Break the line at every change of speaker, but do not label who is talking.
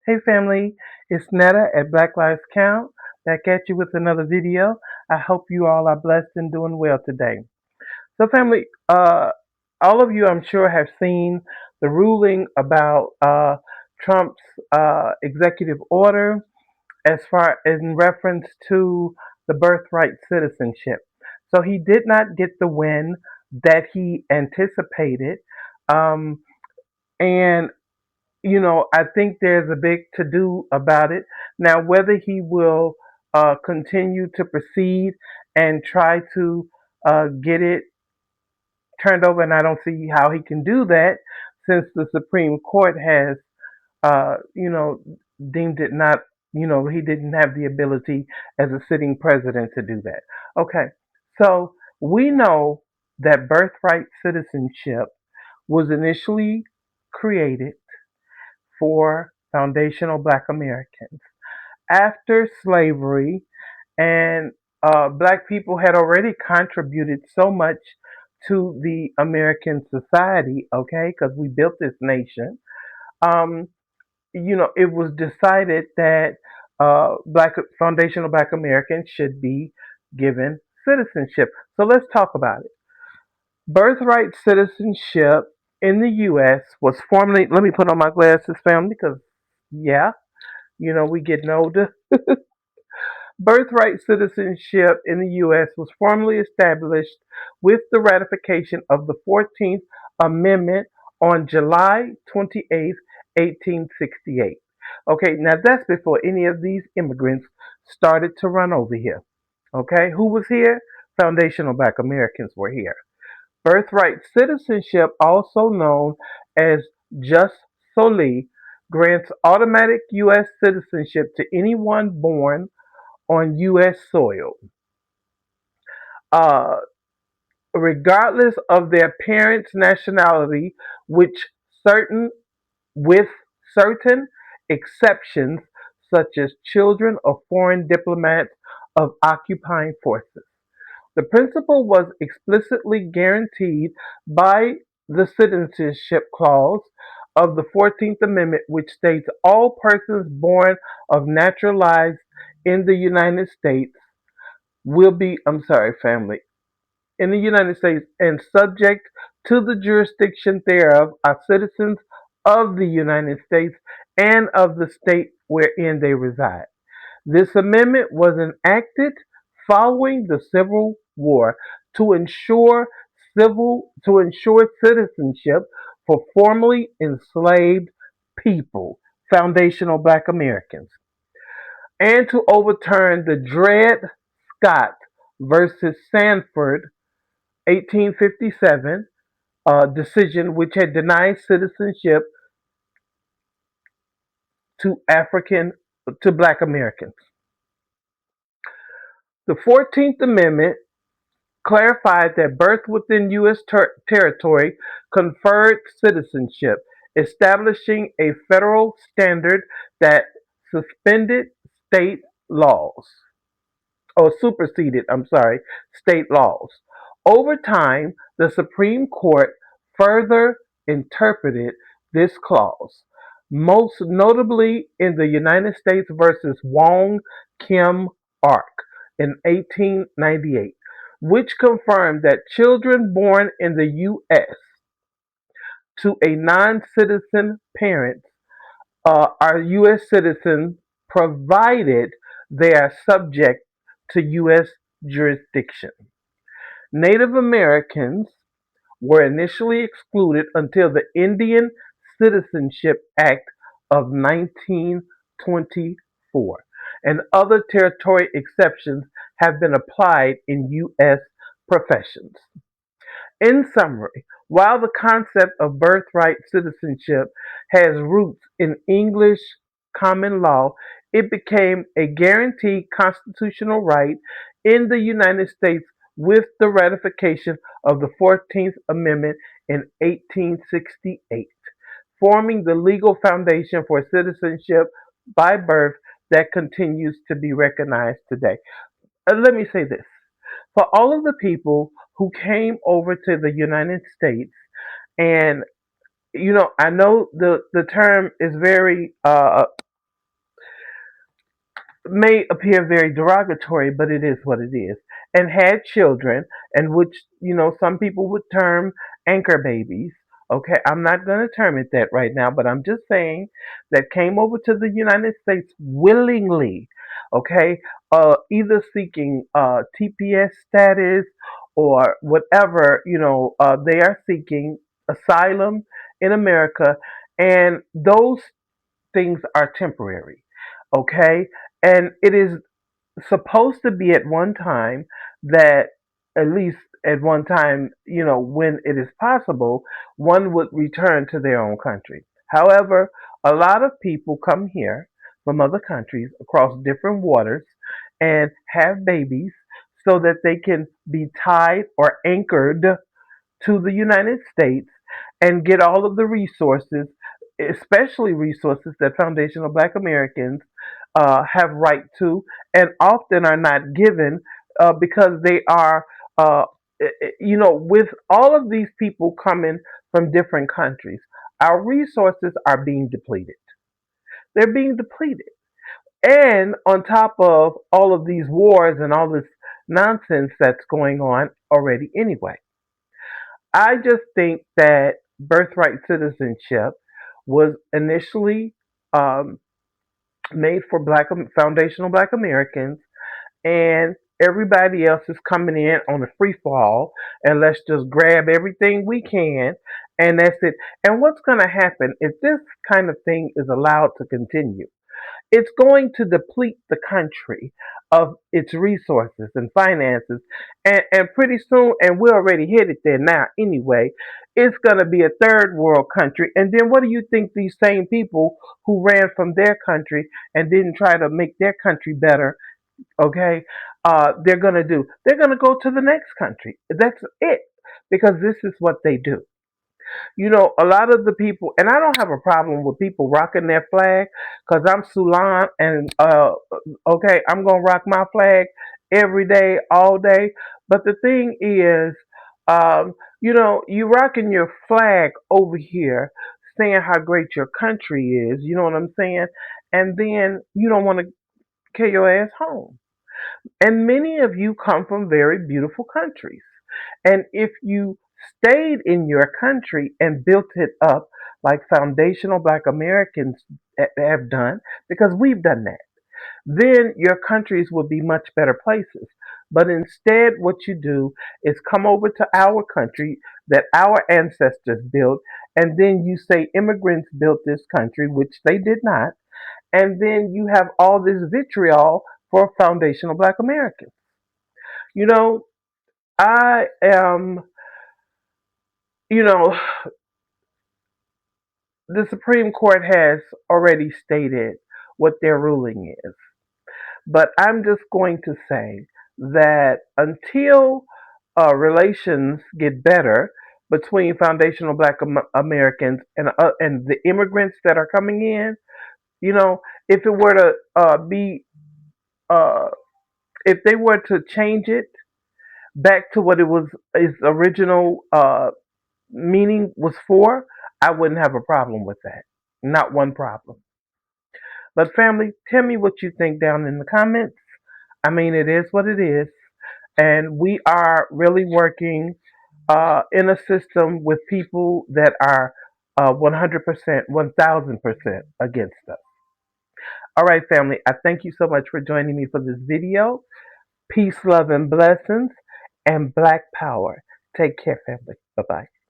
Hey family, it's Netta at Black Lives Count back at you with another video. I hope you all are blessed and doing well today. So family, all of you I'm sure have seen the ruling about Trump's executive order as far as in reference to the birthright citizenship. So he did not get the win that he anticipated. Um, and I think there's a big to do about it. Now, whether he will continue to proceed and try to get it turned over, and I don't see how he can do that since the Supreme Court has, uh, you know, deemed it not, he didn't have the ability as a sitting president to do that. Okay, so we know that birthright citizenship was initially created for foundational Black Americans. After slavery, and Black people had already contributed so much to the American society, okay, because we built this nation. Um, it was decided that Black foundational Black Americans should be given citizenship. So let's talk about it. Birthright citizenship in the U.S. was formerly. Let me put on my glasses, family, because yeah, we getting older. Birthright citizenship in the U.S. was formally established with the ratification of the 14th Amendment on July 28th, 1868. Okay, now that's before any of these immigrants started to run over here. Okay, who was here? Foundational Black Americans were here. Birthright citizenship, also known as Jus Soli, grants automatic U.S. citizenship to anyone born on U.S. soil, uh, regardless of their parents' nationality, which certain with certain exceptions, such as children of foreign diplomats of occupying forces. The principle was explicitly guaranteed by the Citizenship Clause of the 14th Amendment, which states all persons born of naturalized in the United States will be, I'm sorry, family, in the United States and subject to the jurisdiction thereof are citizens of the United States and of the state wherein they reside. This amendment was enacted following the Civil War to ensure citizenship for formerly enslaved people, foundational Black Americans, and to overturn the Dred Scott versus Sanford 1857 decision, which had denied citizenship to African to Black Americans. The 14th Amendment clarified that birth within U.S. territory conferred citizenship, establishing a federal standard that suspended state laws, or superseded, I'm sorry, state laws. Over time, the Supreme Court further interpreted this clause, most notably in the United States versus Wong Kim Ark in 1898, which confirmed that children born in the U.S. to a non citizen parent are U.S. citizens provided they are subject to U.S. jurisdiction. Native Americans were initially excluded until the Indian Citizenship Act of 1924, and other territory exceptions have been applied in U.S. professions. In summary, while the concept of birthright citizenship has roots in English common law, it became a guaranteed constitutional right in the United States with the ratification of the 14th Amendment in 1868, forming the legal foundation for citizenship by birth that continues to be recognized today. Let me say this. For all of the people who came over to the United States, and I know the term is very may appear very derogatory, but it is what it is, and had children, and which, some people would term anchor babies. Okay, I'm not going to term it that right now, but I'm just saying that came over to the United States willingly. Okay, either seeking TPS status or whatever, they are seeking asylum in America, and those things are temporary. Okay, and it is supposed to be at one time that, at least at one time, when it is possible, one would return to their own country. However, a lot of people come here from other countries across different waters and have babies so that they can be tied or anchored to the United States and get all of the resources, especially resources that foundational Black Americans have right to, and often are not given because they are, uh, with all of these people coming from different countries, our resources are being depleted. They're being depleted. And on top of all of these wars and all this nonsense that's going on already anyway. I just think that birthright citizenship was initially um, made for foundational Black Americans, and everybody else is coming in on a free fall, and let's just grab everything we can, and that's it. And what's going to happen if this kind of thing is allowed to continue? It's going to deplete the country of its resources and finances. And pretty soon, and we're already headed there now anyway, it's going to be a third world country. And then what do you think these same people who ran from their country and didn't try to make their country better, okay, they're going to do? They're going to go to the next country. That's it. Because this is what they do. A lot of the people, and I don't have a problem with people rocking their flag, because I'm Sulan, and okay, I'm gonna rock my flag every day, all day. But the thing is, you rocking your flag over here, saying how great your country is. You know what I'm saying? And then you don't want to carry your ass home. And many of you come from very beautiful countries. And if you stayed in your country and built it up like foundational Black Americans have done, because we've done that, then your countries would be much better places. But instead, what you do is come over to our country that our ancestors built, and then you say immigrants built this country, which they did not, and then you have all this vitriol for foundational Black Americans. You know, I am, you know, the Supreme Court has already stated what their ruling is. But I'm just going to say that until relations get better between foundational Black Americans and the immigrants that are coming in, if it were to be, uh, if they were to change it back to what it was, its original meaning was for, I wouldn't have a problem with that. Not one problem. But family, tell me what you think down in the comments. I mean, it is what it is. And we are really working in a system with people that are 100%, 1000% against us. All right, family, I thank you so much for joining me for this video. Peace, love, and blessings, and Black power. Take care, family. Bye bye.